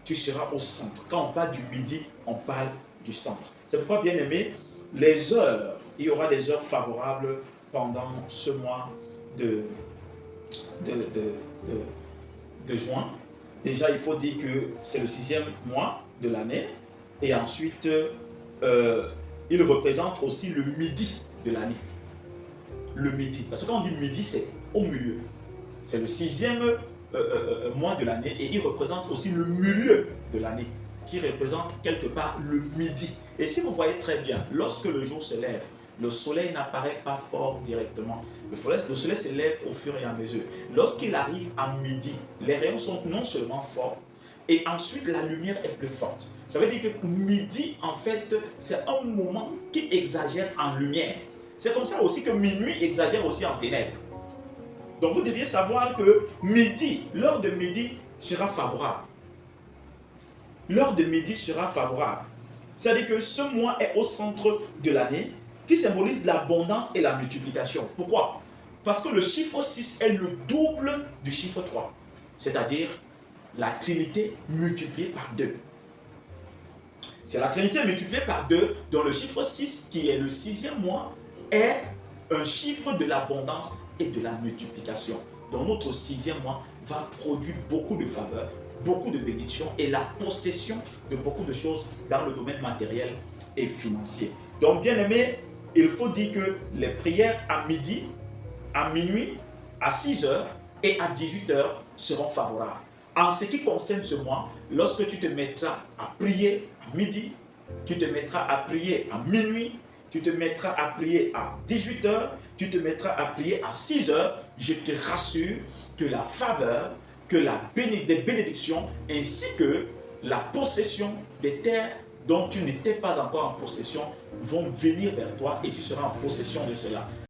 tu seras au centre. Quand on parle du midi, on parle du centre. C'est pourquoi, bien aimé, les heures, il y aura des heures favorables pendant ce mois de, de, de, de juin. Déjà, il faut dire que c'est le 6e mois de l'année. Et ensuite, il représente aussi le midi de l'année. Le midi. Parce que quand on dit midi, c'est au milieu. C'est le 6e mois de l'année et il représente aussi le milieu de l'année, qui représente quelque part le midi. Et si vous voyez très bien, lorsque le jour se lève, le soleil n'apparaît pas fort directement. Le soleil se lève au fur et à mesure. Lorsqu'il arrive à midi, les rayons sont non seulement forts, et ensuite la lumière est plus forte. Ça veut dire que midi, en fait, c'est un moment qui exagère en lumière. C'est comme ça aussi que minuit exagère aussi en ténèbres. Donc vous deviez savoir que midi, l'heure de midi sera favorable. L'heure de midi sera favorable. C'est-à-dire que ce mois est au centre de l'année qui symbolise l'abondance et la multiplication. Pourquoi? Parce que le chiffre 6 est le double du chiffre 3. C'est-à-dire la Trinité multipliée par 2. C'est la Trinité multipliée par 2 dont le chiffre 6, qui est le 6e mois, est un chiffre de l'abondance et de la multiplication. Donc notre 6e mois va produire beaucoup de faveurs, beaucoup de bénédictions et la possession de beaucoup de choses dans le domaine matériel et financier. Donc bien aimé, il faut dire que les prières à midi, à minuit, à 6 heures et à 18 heures seront favorables. En ce qui concerne ce mois, lorsque tu te mettras à prier à midi, tu te mettras à prier à minuit, tu te mettras à prier à 18 heures, tu te mettras à prier à 6 heures, je te rassure que la faveur, que des bénédictions, ainsi que la possession des terres dont tu n'étais pas encore en possession, vont venir vers toi et tu seras en possession de cela.